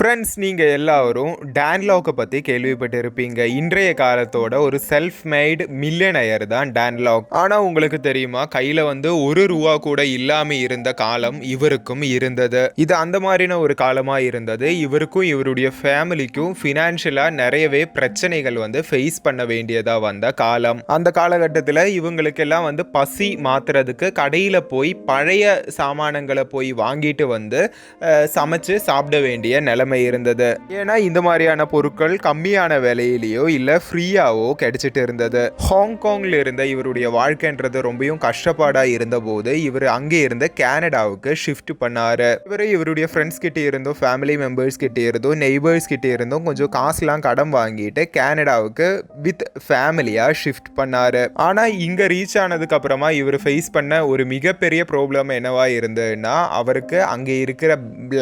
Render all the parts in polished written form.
Friends, நீங்கள் எல்லாரும் Don லாக்கை பற்றி கேள்விப்பட்டிருப்பீங்க. இன்றைய காலத்தோட ஒரு செல்ஃப் மேட் மில்லியனயர் தான் டான் லாக். ஆனால் உங்களுக்கு தெரியுமா, கையில் ₹1 கூட இல்லாமல் இருந்த காலம் இவருக்கும் இருந்தது. இது அந்த மாதிரின ஒரு காலமாக இருந்தது. இவருக்கும் இவருடைய ஃபேமிலிக்கும் ஃபினான்ஷியலாக நிறையவே பிரச்சனைகள் ஃபேஸ் பண்ண வேண்டியதாக வந்த காலம். அந்த காலகட்டத்தில் இவங்களுக்கெல்லாம் பசி மாத்துறதுக்கு கடையில் போய் பழைய சாமானங்களை போய் வாங்கிட்டு சமைச்சு சாப்பிட வேண்டிய நிலைமை இருந்தது. ஏன்னா இந்த மாதிரியான பொருட்கள் கம்மியான விலையிலேயோ இல்ல ஃப்ரீயாவோ கிடைச்சிட்டு இருந்தது. ஹாங்காங்ல இருந்த இவருடைய வாழ்க்கைன்றது ரொம்பவும் கஷ்டப்பாடா இருந்த போது இவர் அங்கே இருந்த கனடாவுக்கு ஷிஃப்ட் பண்ணாரு. இவருடைய ஃப்ரெண்ட்ஸ் கிட்ட இருந்தோ, ஃபேமிலி மெம்பர்ஸ் கிட்ட இருந்தோ, நெய்பர்ஸ் கிட்ட இருந்தோ கொஞ்சம் காசுலாம் கடன் வாங்கிட்டு கனடாவுக்கு வித் ஃபேமிலியா ஷிஃப்ட் பண்ணாரு. ஆனா இங்க ரீச் ஆனதுக்கு அப்புறமா இவர் ஃபேஸ் பண்ண ஒரு மிகப்பெரிய ப்ராப்ளம் என்னவா இருந்ததுன்னா, அவருக்கு அங்கே இருக்கிற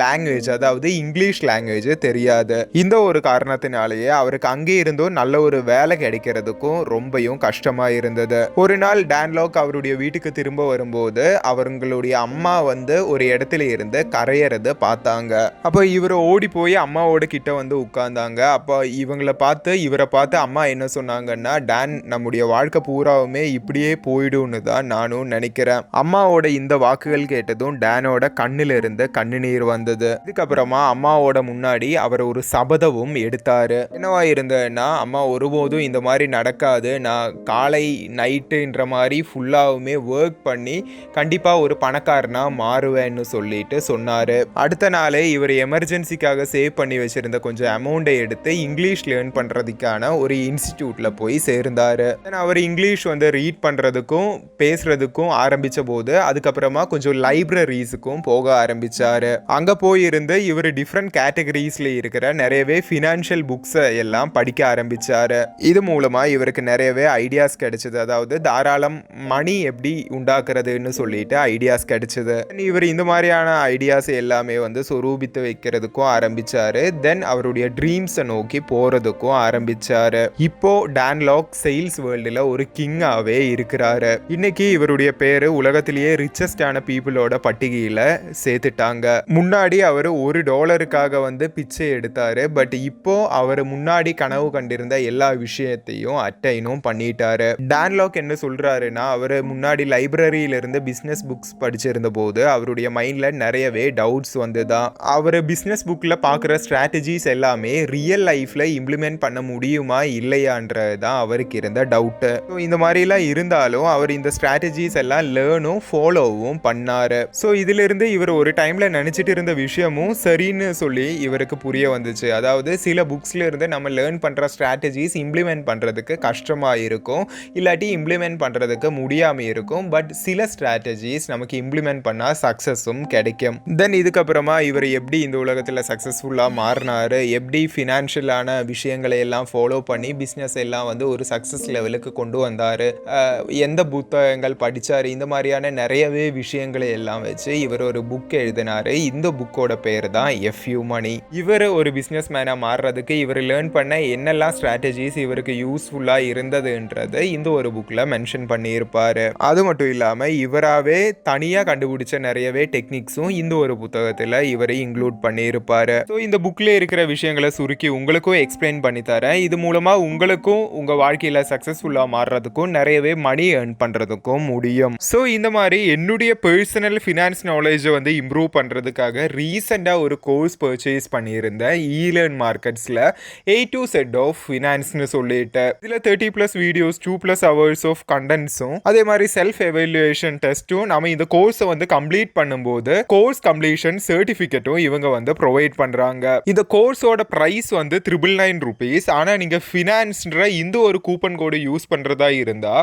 லாங்குவேஜ், அதாவது இங்கிலீஷ் லாங்குவேஜ் தெரியாது. இந்த ஒரு காரணத்தினாலேயே அவருக்கு அங்கே இருந்தோ நல்ல ஒரு வேலை கிடைக்கிறதுக்கும் ரொம்பவும் கஷ்டமா இருந்தது. ஒரு நாள் டான் லாக் அவருடைய வீட்டுக்கு திரும்ப வரும்போது அவங்களுடைய அம்மா ஒரு இடத்துல இருந்து கரையறத பார்த்தாங்க. அப்போ இவரை ஓடி போய் அம்மாவோட கிட்ட உட்கார்ந்தாங்க. அப்போ இவரை பார்த்து அம்மா என்ன சொன்னாங்கன்னா, டான், நம்முடைய வாழ்க்கை பூராவுமே இப்படியே போயிடும்னு தான் நானும் நினைக்கிறேன். அம்மாவோட இந்த வாக்குகள் கேட்டதும் டானோட கண்ணில இருந்து கண்ணு வந்தது. இதுக்கப்புறமா அம்மாவோட முன்னாடி அவர் ஒரு சபதமும் எடுத்தாரு. என்னவா இருந்ததுன்னா, அம்மா ஒருபோதும் இந்த மாதிரி நடக்காது, நான் காலை நைட்டுன்ற மாதிரி ஃபுல்லாவுமே ஒர்க் பண்ணி கண்டிப்பா ஒரு பணக்காரனா மாறுவேன்னு சொல்லிட்டு சொன்னாரு. அடுத்த நாளே இவர் எமர்ஜென்சிக்காக சேவ் பண்ணி வச்சிருந்த கொஞ்சம் அமௌண்ட்டை எடுத்து இங்கிலீஷ் லேர்ன் பண்றதுக்கான ஒரு இன்ஸ்டிடியூட்ல போய் சேர்ந்தாரு. அவர் இங்கிலீஷ் ரீட் பண்றதுக்கும் பேசுறதுக்கும் ஆரம்பிச்ச போது அதுக்கப்புறமா கொஞ்சம் லைப்ரரிஸுக்கும் போக ஆரம்பிச்சாரு. அங்க போயிருந்து இவர் டிஃப்ரெண்ட் கேட்டகரிஸ்ல இருக்கிற நிறையவே ஃபினான்ஷியல் புக்ஸை எல்லாம் படிக்க ஆரம்பிச்சாரு. இது மூலமா இவருக்கு நிறையவே ஐடியாஸ் கிடைச்சது. அதாவது தாராளம் மணி எப்படி உண்டாக்குறதுன்னு சொல்லிட்டு ஐடியாஸ் கிடைச்சது. இவர் இந்த மாதிரியான ஐடியாஸ் எல்லாமே சொரூபித்து வைக்கிறதுக்கும் ஆரம்பிச்சாரு. தென் அவருடைய ட்ரீம்ஸை நோக்கி போறதுக்கும் ஆரம்பிச்சாரு. இப்போ டான் லாக் சேல்ஸ் வேர்ல்டுல ஒரு கிங்காவே இருக்கிறாரு. இன்னைக்கு இவருடைய பேரு உலகத்திலேயே ரிச்சஸ்டான பீப்புளோட பட்டிகையில சேர்த்துட்டாங்க. முன்னாடி அவர் $1 பிச்சை எடுத்தாரு. பட் இப்போ அவர் முன்னாடி கனவு கண்டிருந்த எல்லா விஷயத்தையும் அட்டைனும் பண்ணிட்டாரு. டான் லாக் என்ன சொல்றாருன்னா, அவர் முன்னாடி லைப்ரரியில இருந்து பிசினஸ் புக்ஸ் படிச்சிருந்த போது அவருடைய மைண்ட்ல நிறையவே டவுட்ஸ் வந்துதான். அவர் பிசினஸ் புக்ல பாக்குற ஸ்ட்ராட்டஜிஸ் எல்லாமே ரியல் லைஃப்ல இம்ப்ளிமெண்ட் பண்ண முடியுமா இல்லையான்றதுதான் அவருக்கு இருந்த டவுட். இந்த மாதிரி எல்லாம் இருந்தாலும் அவர் இந்த ஸ்ட்ராட்டஜிஸ் எல்லாம் லேர்னும் ஃபாலோவும் பண்ணாரு. ஸோ இதுல இருந்து இவர் ஒரு டைம்ல நினைச்சிட்டு இருந்த விஷயமும் சரின்னு சொல்லி இவருக்கு புரிய வந்துச்சு. அதாவது சில புக்ஸ்ல இருந்து நம்ம லேர்ன் பண்ற ஸ்ட்ராட்டஜிஸ் இம்ப்ளிமெண்ட் பண்றதுக்கு கஷ்டமா இருக்கும், இல்லாட்டி இம்ப்ளிமெண்ட் பண்றதுக்கு முடியாம இருக்கும். பட் சில ஸ்ட்ராட்டஜிஸ் நமக்கு இம்ப்ளிமெண்ட் பண்ணா சக்சஸும் கிடைக்கும். தென் இதுக்கப்புறமா இவர் எப்படி இந்த உலகத்துல சக்சஸ்ஃபுல்லா மாறினாரு, எப்படி ஃபினான்ஷியலான விஷயங்களை எல்லாம் ஃபாலோ பண்ணி பிசினஸ் எல்லாம் ஒரு சக்சஸ் லெவலுக்கு கொண்டு வந்தாரு, எந்த புத்தகங்கள் படிச்சாரு, இந்த மாதிரியான நிறையவே விஷயங்களை எல்லாம் வச்சு இவர் ஒரு புக் எழுதினாரு. இந்த புக்கோட பேர் தான் FU மணி. இவர் ஒரு பிசினஸ் மேனா மாறுறதுக்கு இவர் லேர்ன் பண்ண என்னெல்லாம் ஸ்ட்ராட்டஜிஸ் இவருக்கு யூஸ்ஃபுல்லா இருந்ததுன்றது இந்த ஒரு புக்ல மென்ஷன் பண்ணியிருப்பாரு. அது மட்டும் இல்லாம இவராவே தனியா கண்டுபிடிச்ச நிறையவே டெக்னிக்ஸும் இந்த ஒரு புத்தகத்துல இவரை இன்க்ளூட் பண்ணியிருப்பாரு. ஸோ இந்த புக்ல இருக்கிற விஷயங்களை சுருக்கி உங்களுக்கும் எக்ஸ்பிளைன் பண்ணி தரேன். இது மூலமா உங்களுக்கும் உங்க வாழ்க்கையில சக்சஸ்ஃபுல்லா மாறுறதுக்கும் நிறையவே மணி ஏர்ன் பண்றதுக்கும் முடியும். ஸோ இந்த மாதிரி என்னுடைய பர்சனல் ஃபினான்ஸ் நாலேஜை இம்ப்ரூவ் பண்றதுக்காக ரீசெண்டா ஒரு கோர்ஸ் பர்ச்சேஸ் பண்ணியிருந்த ஈலர்ன் மார்க்கெட்ஸ்ல A to Z ஆஃப் ஃபினான்ஸ்னு சொல்லிட்டு இதுல 30+ வீடியோஸ் 2+ ஹவர்ஸ் ஆஃப் கண்டென்ட்ஸும் அதே மாதிரி செல்ஃப் எவாலுவேஷன் டெஸ்ட்டும் நம்ம இந்த கோர்ஸை கம்ப்ளீட் பண்ணும்போது கோர்ஸ் கம்ப்ளீஷன் சர்டிஃபிகேட்டும் இவங்க ப்ரொவைட் பண்றாங்க. இந்த கோர்ஸோட பிரைஸ் ₹999. ஆனா நீங்க ஃபினான்ஸ்ன்ற இந்த ஒரு கூப்பன் கோடு யூஸ் பண்றதா இருந்தா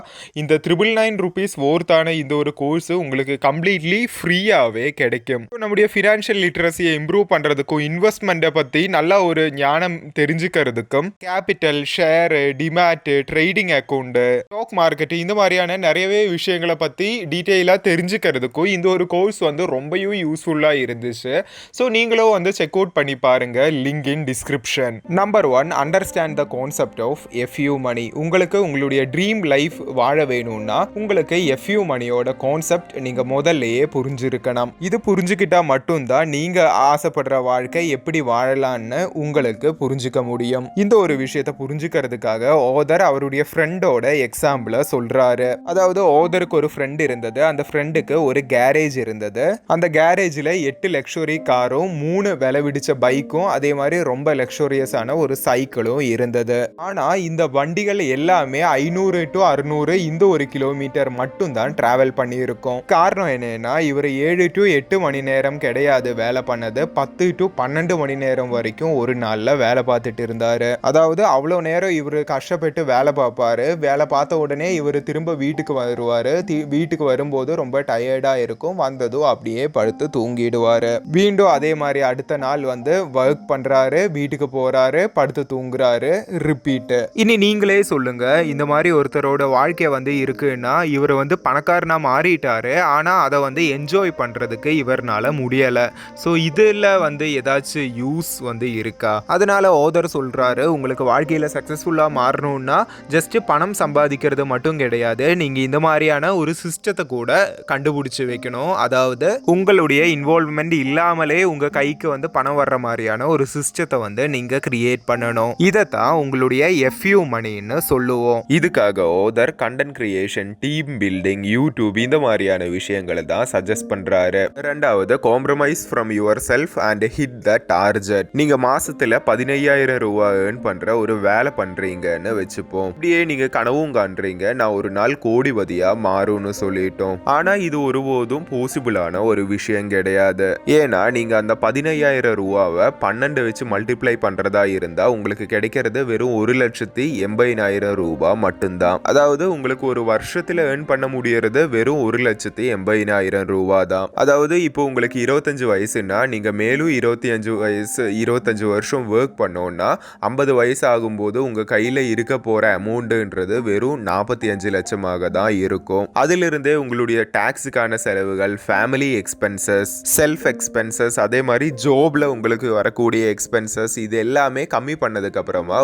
இந்த ₹999 ஓர்த்தான இந்த ஒரு கோர்ஸ் உங்களுக்கு கம்ப்ளீட்லி ஃப்ரீயாவே கிடைக்கும். நம்முடைய ஃபினான்ஷியல் லிட்ரஸியை இம்ப்ரூவ் பண்றதுக்கும் இன்வெஸ்ட்மெண்ட்டை பத்தி நல்ல ஒரு ஞானம் தெரிஞ்சுக்கிறதுக்கும் capital, share, demat, trading account, stock market இந்த மாதிரியான நிறையவே விஷயங்களை பத்தி டீட்டெயிலா தெரிஞ்சுக்கிறதுக்கும் இந்த ஒரு கோர்ஸ் ரொம்பவும் யூஸ்ஃபுல்லா இருந்துச்சு. ஸோ நீங்களும் செக் அவுட் பண்ணி பாருங்க. Link in description. Number 1, understand the concept of FU money. உங்களுக்கு உங்களுடைய ட்ரீம் லைஃப் வாழ வேணும்னா உங்களுக்கு FU மணியோட கான்செப்ட் நீங்க முதல்லயே புரிஞ்சிருக்கணும். இது புரிஞ்சுக்கிட்டா மட்டும்தான் நீங்க ஆசைப்படுற வாழ்க்கை எப்படி வாழலாம்னு உங்களுக்கு புரிஞ்சுக்க முடியும். இந்த ஒரு விஷயத்தை புரிஞ்சுக்கிறதுக்காக ஓதர் அவருடைய ஃப்ரெண்டோட எக்ஸாம்பிள சொல்றாரு. அதாவது ஓதருக்கு ஒரு ஃப்ரெண்ட் இருந்தது. அந்த ஃப்ரெண்டுக்கு ஒரு கேரேஜ் இருந்தது. அந்த கேரேஜ்ல 8 லக்ஸுரி காரும் 3 விலை பிடிச்ச பைக்கும் அதே மாதிரி ரொம்ப லக்ஸூரியஸான ஒரு சைக்கிளும் இருந்தது. ஆனா இந்த வண்டிகள் எல்லாமே 500 to 600 இந்த ஒரு கிலோமீட்டர் மட்டும் தான் டிராவல் பண்ணி இருக்கும். காரணம் என்னன்னா இவர் 7 to 8 மணி நேரம் கிடையாது வேலை பண்ணது, 10 to 12 மணி நேரம் வரைக்கும் ஒரு நாள்ல வேலை பார்த்துட்டு இருந்தாரு. அதாவது அவ்வளோ நேரம் இவர் கஷ்டப்பட்டு வேலை பார்ப்பாரு. வேலை பார்த்த உடனே இவர் திரும்ப வீட்டுக்கு வருவாரு. வீட்டுக்கு வரும்போது ரொம்ப டயர்டா இருக்கும். வந்ததும் அப்படியே படுத்து தூங்கிடுவாரு. மீண்டும் அதே மாதிரி அடுத்த நாள் வந்து ஒர்க் பண்றாரு, வீட்டுக்கு போறாரு, படுத்து தூங்குறாரு, ரிப்பீட். இனி நீங்களே சொல்லுங்க, இந்த மாதிரி ஒருத்தரோட வாழ்க்கை வந்து இருக்குன்னா இவர் வந்து பணக்காரனா மாறிட்டாரு, ஆனா அதை வந்து என்ஜாய் பண்றதுக்கு இவர்னால முடியல. ஸோ இதில் வந்து ஏதாச்சும் யூஸ் வந்து இருக்கா? அதனால ஓதர் சொல்றாரு, உங்களுக்கு வாழ்க்கையில் சக்சஸ்ஃபுல்லாக மாறணும்னா ஜஸ்ட் பணம் சம்பாதிக்கிறது மட்டும் கிடையாது, நீங்க இந்த மாதிரியான ஒரு சிஸ்டத்தை கூட கண்டுபிடிச்சு வைக்கணும். அதாவது உங்களுடைய இன்வால்வ்மெண்ட் இல்லாமலே உங்க கைக்கு வந்து பணம் வர்ற மாதிரியான ஒரு சிஸ்டத்தை வந்து நீங்க கிரியேட் பண்ணணும். இதைத்தான் உங்களுடைய FU மணின்னு சொல்லுவோம். இதுக்காக other content creation, team building, YouTube இந்த மாதிரியான விஷயங்களை தான் சஜஸ்ட் பண்றாரு. ரெண்டாவது, compromise from your self and hit the target. நீங்க மாசத்துல 15,000 ரூபாய் ஏர்ன் பண்ற ஒரு வேலை பண்றீங்கன்னு வச்சுப்போம். இப்படியே நீங்க கனவும் காண்றீங்க, நான் ஒரு நாள் கோடிபதியா மாறும்னு சொல்லிட்டோம். ஆனா இது ஒருபோதும் பாசிபிளான ஒரு விஷயம் கிடையாது. ஏன்னா நீங்க அந்த 15,000 ரூபாவை 12 வச்சு மல்டிப்ளை பண்றதா இருந்தா உங்களுக்கு கிடைக்கிறது வெறும் 1,80,000 ரூபாய் மட்டும்தான். அதாவது உங்களுக்கு ஒரு வருஷத்துல ஏர்ன் பண்ண முடியறது வெறும் 1,80,000 ரூபாய் தான். அதாவது இப்போ உங்களுக்கு 25 வயசுன்னா நீங்க மேலும் 25 வருஷம் ஒர்க் பண்ணோம்னா 50 வயசு ஆகும்போது உங்க கையில இருக்க போற அமௌண்ட்ன்றது வெறும் 45 லட்சமாக தான் இருக்கும். அதிலிருந்தே உங்களுடைய டாக்ஸுக்கான செலவுகள், ஃபேமிலி எக்ஸ்பென்சஸ், செல்ஃப் எக்ஸ்பென்சஸ், அதே மாதிரி ஜாப்ல உங்களுக்கு வரக்கூடிய எக்ஸ்பென்சஸ், இது எல்லாமே கம்மி பண்ணதுக்கு அப்புறமா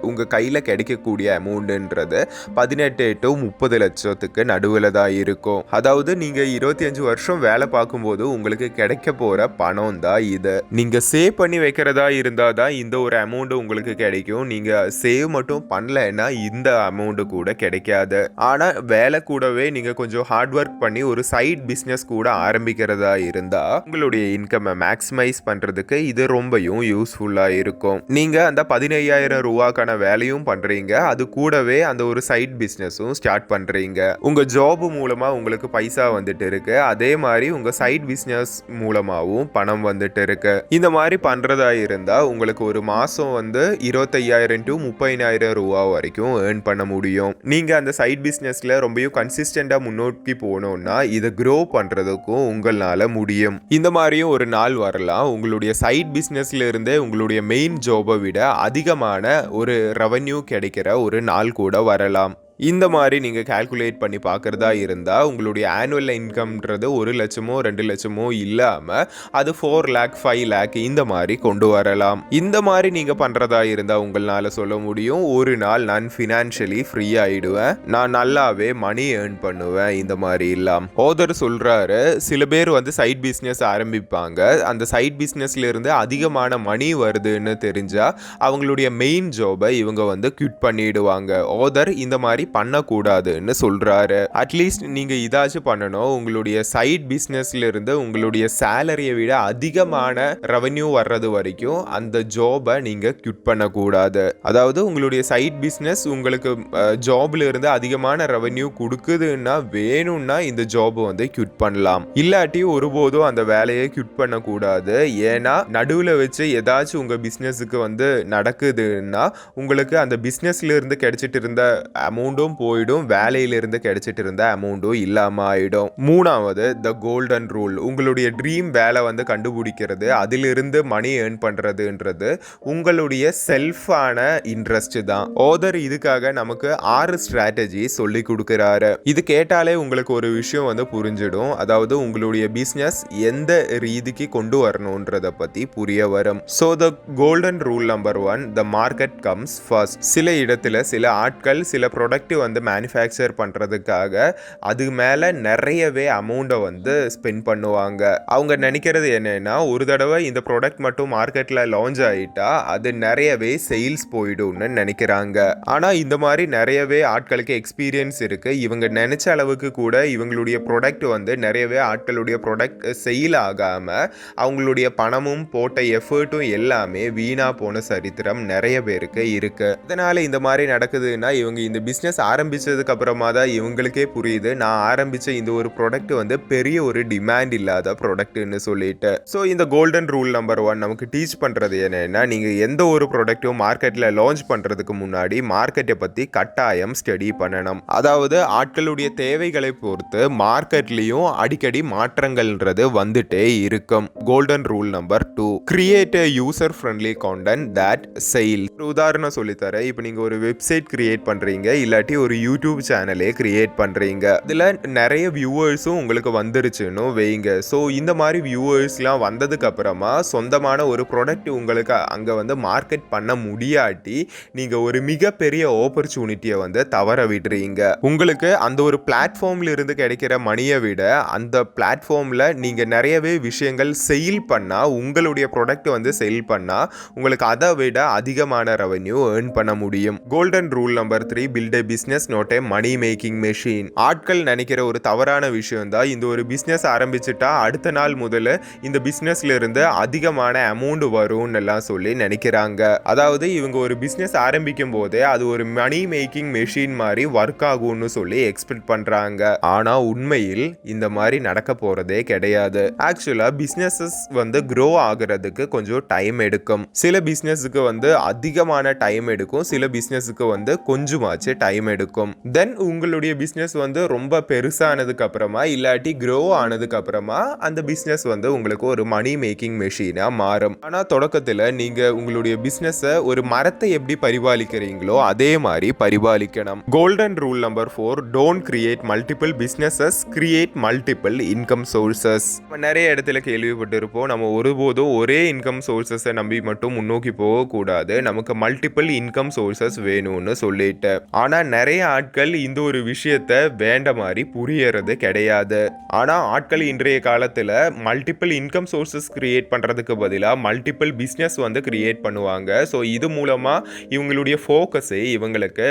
உங்க கையில கிடைக்கக்கூடிய அமௌண்ட்ன்றது 18 to 30 லட்சத்துக்கு நடுவில் தான் இருக்கும். அதாவது நீங்க 25 வருஷம் வேலை பார்க்கும்போது உங்களுக்கு கிடைக்க போற பணம் தான் இது. நீங்க சேவ் பண்ணி வைக்கிறதா இருந்தா தான் இந்த ஒரு அமௌண்ட் உங்களுக்கு கிடைக்கும். நீங்க சேவ் மட்டும் பண்ணலைன்னா இந்த அமௌண்ட் கூட கிடைக்காது. ஆனா வேலை கூடவே நீங்க கொஞ்சம் ஹார்ட் ஒர்க் பண்ணி ஒரு சைட் பிசினஸ் கூட ஆரம்பிக்கிறதா இருந்தா உங்களுடைய இன்கம் மேக்ஸிமைஸ் பண்றதுக்கு இது ரொம்பவும் யூஸ்ஃபுல்லா இருக்கும். நீங்க அந்த 15,000 ரூபாய்க்கான வேலையும் பண்றீங்க, அது கூடவே அந்த ஒரு சைட் பிசினஸும் ஸ்டார்ட் பண்றீங்க. உங்க ஜாப் மூலமா உங்களுக்கு பைசா வந்துட்டு இருக்கு, அதே மாதிரி உங்க சைட் பிசினஸ் மூலமாவும் பணம் வந்துட்டு இருக்கு. இந்த மாதிரி பண்றதா இருந்தா உங்களுக்கு ஒரு மாசம் வந்து 25,000 to 30,000 ரூபாய் வரைக்கும் ஏர்ன் பண்ண முடியும். நீங்க அந்த சைட் பிசினஸ்ல ரொம்பவும் கன்சிஸ்டண்டா முன்னோக்கி போனோம்னா இதை க்ரோ பண்றதுக்கும் உங்களால முடியும். இந்த மாதிரியும் ஒரு நாள் வரலாம், உங்களுடைய சைட் பிசினஸ்ல இருந்தே உங்களுடைய மெயின் ஜாபை விட அதிகமான ஒரு ரெவென்யூ கிடைக்கிற ஒரு நாள் கூட வரலாம். இந்த மாதிரி நீங்கள் கால்குலேட் பண்ணி பார்க்குறதா இருந்தால் உங்களுடைய ஆனுவல் இன்கம்ன்றது 1 லட்சமோ 2 லட்சமோ இல்லாமல் அது 4 lakh 5 lakh இந்த மாதிரி கொண்டு வரலாம். இந்த மாதிரி நீங்கள் பண்ணுறதா இருந்தால் உங்களால் சொல்ல முடியும், ஒரு நாள் நான் ஃபினான்ஷியலி ஃப்ரீ ஆகிடுவேன், நான் நல்லாவே மணி ஏர்ன் பண்ணுவேன். இந்த மாதிரி இல்லாம ஓதர் சொல்கிறாரு, சில பேர் வந்து சைட் பிஸ்னஸ் ஆரம்பிப்பாங்க, அந்த சைட் பிஸ்னஸ்லேருந்து அதிகமான மணி வருதுன்னு தெரிஞ்சால் அவங்களுடைய மெயின் ஜாபை இவங்க வந்து குவிட் பண்ணிடுவாங்க. ஓதர் இந்த மாதிரி பண்ணக்கூடாதுன்னு சொல்றாரு. அட்லீஸ்ட் நீங்க இதாச்சும் பண்ணணும், உங்களுடைய சைட் பிசினஸ்ல இருந்து உங்களுடைய சேலரியை விட அதிகமான ரெவென்யூ வர்றது வரைக்கும் அந்த ஜாபை நீங்க குவிட் பண்ணக்கூடாது. அதாவது உங்களுடைய சைட் பிசினஸ் உங்களுக்கு ஜாப்ல இருந்து அதிகமான ரெவென்யூ கொடுக்குதுன்னா வேணும்னா இந்த ஜாப் வந்து குவிட் பண்ணலாம், இல்லாட்டி ஒருபோதும் அந்த வேலையை குவிட் பண்ணக்கூடாது. ஏன்னா நடுவில் வச்சு ஏதாச்சும் உங்க பிசினஸுக்கு வந்து நடக்குதுன்னா உங்களுக்கு அந்த பிசினஸ்ல இருந்து கிடைச்சிட்டு இருந்த அமௌண்ட் போயிடும், வேலையிலிருந்து கிடைச்சிட்டு இருந்த அமௌண்ட்டும் இல்லாம ஆயிடும். மூணாவது, த கோல்டன் ரூல். உங்களுடைய ட்ரீம் வேலை வந்து கண்டுபிடிக்கிறது, அதிலிருந்து மணி ஏர்ன் பண்றதுன்றது உங்களுடைய செல்ஃபான இன்ட்ரெஸ்ட் தான். ஓதர் இதுக்காக நமக்கு 6 ஸ்ட்ராட்டஜி சொல்லி கொடுக்கிறாரு. இது கேட்டாலே உங்களுக்கு ஒரு விஷயம் வந்து புரிஞ்சிடும், அதாவது உங்களுடைய பிசினஸ் எந்த ரீதிக்கு கொண்டு வரணும்ன்றத பத்தி புரிய வரும். So the golden rule number 1, the market comes first. சில இடத்துல சில ஆட்கள் சில ப்ராடக்ட் ப்ராடக்ட் வந்து மேனுஃபேக்சர் பண்ணுறதுக்காக அது மேலே நிறையவே அமௌண்ட்டை வந்து ஸ்பெண்ட் பண்ணுவாங்க. அவங்க நினைக்கிறது என்னன்னா, ஒரு தடவை இந்த ப்ராடக்ட் மட்டும் மார்க்கெட்டில் லான்ச் ஆகிட்டா அது நிறையவே சேல்ஸ் போயிடும்னு நினைக்கிறாங்க. ஆனால் இந்த மாதிரி நிறையவே ஆட்களுக்கு எக்ஸ்பீரியன்ஸ் இருக்குது. இவங்க நினச்ச அளவுக்கு கூட இவங்களுடைய ப்ராடக்ட் வந்து நிறையவே ஆட்களுடைய ப்ராடக்ட் சேல் ஆகாமல் அவங்களுடைய பணமும் போட்ட எஃபர்ட்டும் எல்லாமே வீணாக போன சரித்திரம் நிறைய பேருக்கு இருக்குது. இதனால் இந்த மாதிரி நடக்குதுன்னா இவங்க இந்த பிஸ்னஸ் ஆரம்பித்ததுக்கு அப்புறமா தான் இவங்களுக்கே புரியுது, நான் ஆரம்பித்த இந்த ஒரு ப்ராடக்ட் வந்து பெரிய ஒரு டிமாண்ட் இல்லாத ப்ராடக்ட்னு சொல்லிட்டு. ஸோ இந்த கோல்டன் ரூல் நம்பர் 1 நமக்கு டீச் பண்ணுறது என்னன்னா, நீங்கள் எந்த ஒரு ப்ராடக்ட்டும் மார்க்கெட்டில் லான்ச் பண்ணுறதுக்கு முன்னாடி மார்க்கெட்டை பற்றி கட்டாயம் ஸ்டடி பண்ணணும். அதாவது ஆட்களுடைய தேவைகளை பொறுத்து மார்க்கெட்லேயும் அடிக்கடி மாற்றங்கள்ன்றது வந்துட்டே இருக்கும். Golden rule number 2, create a user friendly content that sales. ஒரு உதாரணம் சொல்லித்தரேன். இப்போ நீங்கள் ஒரு வெப்சைட் கிரியேட் பண்ணுறீங்க, இல்லாட்டி ஒரு யூடியூப் சேனலே கிரியேட் பண்ணுறீங்க. இதில் நிறைய வியூவர்ஸும் உங்களுக்கு வந்துருச்சுன்னு வைங்க. ஸோ இந்த மாதிரி வியூவர்ஸ்லாம் வந்ததுக்கு அப்புறமா சொந்தமான ஒரு ப்ராடக்ட் உங்களுக்கு அங்கே வந்து மார்க்கெட் பண்ண முடியாட்டி நீங்கள் ஒரு மிகப்பெரிய ஆப்பர்ச்சுனிட்டியை வந்து தவற விடுறீங்க. உங்களுக்கு அந்த ஒரு பிளாட்ஃபார்ம்ல இருந்து கிடைக்கிற மணியை விட அந்த பிளாட்ஃபார்மில் நீங்கள் நிறையவே விஷயங்கள் செயில் பண்ணால், உங்களுடைய ப்ராடக்ட் வந்து செல் பண்ணால் உங்களுக்கு அதை விட அதிகமான ரெவென்யூ ஏர்ன் பண்ண முடியும். Golden rule number 3, build a business not a money making machine. ஆட்கள் நினைக்கிற ஒரு தவறான விஷயம் தான், இந்த ஒரு பிஸ்னஸ் ஆரம்பிச்சுட்டா அடுத்த நாள் முதல்ல இந்த பிஸ்னஸ்ல இருந்து அதிகமான அமௌண்ட் வரும்னு எல்லாம் சொல்லி நினைக்கிறாங்க. அதாவது இவங்க ஒரு பிஸ்னஸ் ஆரம்பிக்கும் போதே அது ஒரு மணி மேக்கிங் மெஷின் மாதிரி ஒர்க் ஆகும்னு சொல்லி எக்ஸ்பெக்ட் பண்றாங்க. ஆனா உண்மையில் இந்த மாதிரி நடக்க போறதே கிடையாது. ஆக்சுவலா பிசினஸஸ் வந்து க்ரோ ஆகுறதுக்கு கொஞ்சம் டைம் எடுக்கும். சில பிசினஸுக்கு வந்து அதிகமான டைம் எடுக்கும், சில பிசினஸுக்கு வந்து கொஞ்சமாச்சு டைம் எடுக்கும். தென் உங்களுடைய பிசினஸ் வந்து ரொம்ப பெருசானதுக்கு அப்புறமா இல்லாட்டி க்ரோ ஆனதுக்கு அப்புறமா அந்த பிசினஸ் வந்து உங்களுக்கு ஒரு மணி மேக்கிங் மெஷினா மாறும். ஆனா தொடக்கத்தில் நீங்க உங்களுடைய பிசினஸை ஒரு மரத்தை எப்படி பரிபாலிக்கிறீங்களோ அதே மாதிரி பரிபாலிக்கணும். Golden rule number 4, don't create multiple businesses, create multiple income sources. நம்ம நிறைய இடத்துல கேள்விப்பட்டிருப்போம், நம்ம ஒருபோதும் ஒரே இன்கம் சோர்சஸை நம்பி மட்டும் முன்னோக்கி போகக்கூடாது, நமக்கு மல்டிபிள் இன்கம் சோர்சஸ் வேணும்னு சொல்லிட்டு. ஆனா நிறைய ஆட்கள் இந்த ஒரு விஷயத்தை வேண்ட மாதிரி புரியறது கிடையாது. ஆனா ஆட்கள் இன்றைய காலத்துல மல்டிபிள் இன்கம் சோர்சஸ் கிரியேட் பண்றதுக்கு பதிலாக மல்டிபிள் பிஸ்னஸ் வந்து கிரியேட் பண்ணுவாங்க. ஸோ இது மூலமா இவங்களுடைய ஃபோக்கஸே இவங்களுக்கு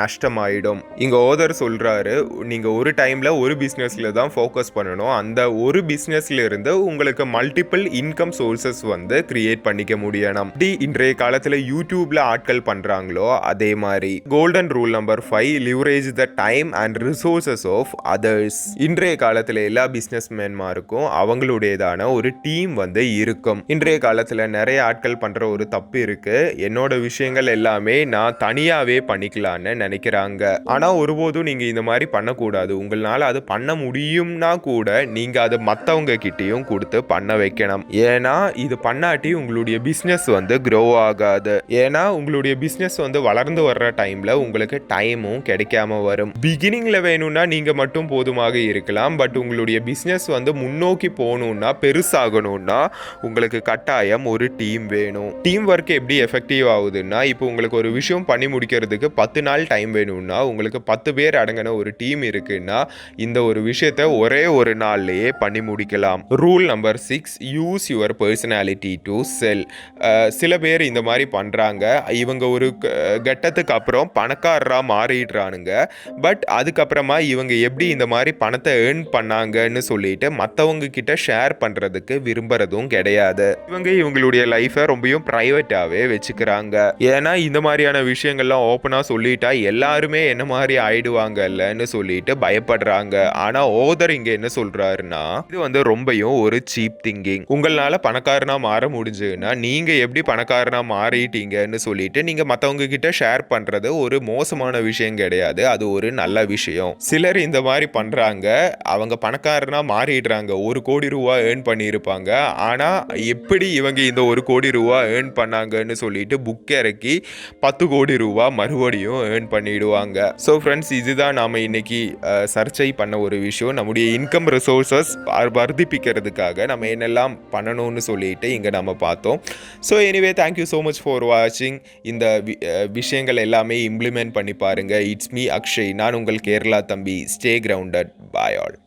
நஷ்டமாயிடும். இங்க ஓதர் சொல்றாரு, நீங்க ஒரு டைம்ல ஒரு பிஸ்னஸ்ல தான் ஃபோக்கஸ் பண்ணணும், அந்த ஒரு பிஸ்னஸ்ல இருந்து உங்களுக்கு மல்டிபிள் இன்கம் சோர்சஸ் வந்து கிரியேட் பண்ணிக்க முடியணும். இன்றைய காலத்துல யூடியூப்ல ஆட்கள் பண்றாங்களோ அதே மாதிரி. Golden rule number 5, leverage the time and resources of others. இன்றைய காலத்துல எல்லா பிசினஸ் மேன்மாருக்கும் அவங்களுடையதான ஒரு டீம் வந்து இருக்கும். இன்றைய காலத்துல நிறைய ஆட்கள் பண்ற ஒரு தப்பு இருக்கு, என்னோட விஷயங்கள் எல்லாமே நான் தனியாவே பண்ணிக்கலான்னு நினைக்கிறாங்க. ஆனா ஒருபோதும் நீங்க இந்த மாதிரி பண்ணக்கூடாது. உங்களால அது பண்ண முடியும்னா கூட நீங்க அது மத்தவங்க கிட்டயும் கொடுத்து பண்ண வைக்கணும். ஏன்னா இது பண்ணாட்டி உங்களுடைய பிசினஸ் வந்து க்ரோ ஆகாது. ஏன்னா உங்களுடைய பிசினஸ் வந்து வளர்ந்து வர்ற டைம்ல உங்களுக்கு டைமும் கிடைக்காம வரும். பிகினிங்ல வேணும்னா நீங்க மட்டும் போதுமாக இருக்கலாம், பட் உங்களுடைய பிசினஸ் வந்து முன்னோக்கி போகணும்னா, பெருசாகணும்னா உங்களுக்கு கட்டாயம் ஒரு டீம் வேணும். டீம் ஒர்க் எப்படி எஃபெக்டிவ் ஆகுதுன்னா, இப்போ உங்களுக்கு ஒரு விஷயம் பண்ணி முடிக்கிறதுக்கு 10 நாள் டைம் வேணும்னா உங்களுக்கு 10 பேர் அடங்கின ஒரு டீம் இருக்குன்னா இந்த ஒரு விஷயத்தை ஒரே ஒரு நாள்லயே பண்ணி முடிக்கலாம். Rule number 6, use your personality to sell. சில பேர் இந்த மாதிரி பண்றாங்க, இவங்க ஒரு கட்டத்துக்கு அப்புறம் பணக்காரரா மாறிடுறானுங்க. பட் அதுக்கப்புறமா இவங்க எப்படி இந்த மாதிரி பணத்தை ஏர்ன் பண்ணாங்கன்னு சொல்லிட்டு மற்றவங்க கிட்ட ஷேர் பண்றதுக்கு விரும்புறதும் கிடையாது. இவங்களுடைய லைஃபை ரொம்பவும் பிரைவேட்டாவே வச்சுக்கிறாங்க. ஏன்னா இந்த மாதிரியான விஷயங்கள்லாம் ஓப்பனா சொல்லிட்டா எல்லாருமே என்ன மாதிரி ஆயிடுவாங்கல்லன்னு சொல்லிட்டு பயப்படுறாங்க. ஆனா ஓதர் இங்க என்ன சொல்றாருன்னா, இது வந்து ரொம்பவும் ஒரு சீப் திங்கிங். உங்களால பணக்காரனா மாற முடிஞ்சுன்னா நீங்க எப்படி பணக்காரனா மாறிட்டீங்கன்னு சொல்லிட்டு நீங்க மத்தவங்க கிட்ட ஷேர் பண்றது ஒரு மோசமான விஷயம் கிடையாது, அது ஒரு நல்ல விஷயம். சிலர் இந்த மாதிரி பண்றாங்க, அவங்க பணக்காரனா மாறிடுறாங்க, 1 கோடி ரூபா ஏர்ன் பண்ணியிருப்பாங்க. ஆனா எப்படி இவங்க இந்த 1 கோடி ரூபா ஏர்ன் பண்ணாங்கன்னு சொல்லிட்டு புக் இறக்கி 10 கோடி ரூபா மறுபடியும் ஏர்ன் பண்ணிடுவாங்க. ஸோ ஃப்ரெண்ட்ஸ், இதுதான் நாம இன்னைக்கு சர்ச்சை பண்ண ஒரு விஷயம். நம்முடைய இன்கம் ரிசோர்சஸ் வர்த்திப்பிக்கிறதுக்காக நம்ம என்னெல்லாம் பண்ணணும்னு சொல்லிட்டு இங்க நம்ம பார்த்தோம். So anyway, thank you so much for வாட்சிங். இந்த விஷயங்கள் எல்லாமே இம்ப்ளிமெண்ட் பண்ணி பாருங்க. It's me Akshay. நான் உங்கள் கேரளா தம்பி. Stay grounded. Bye all.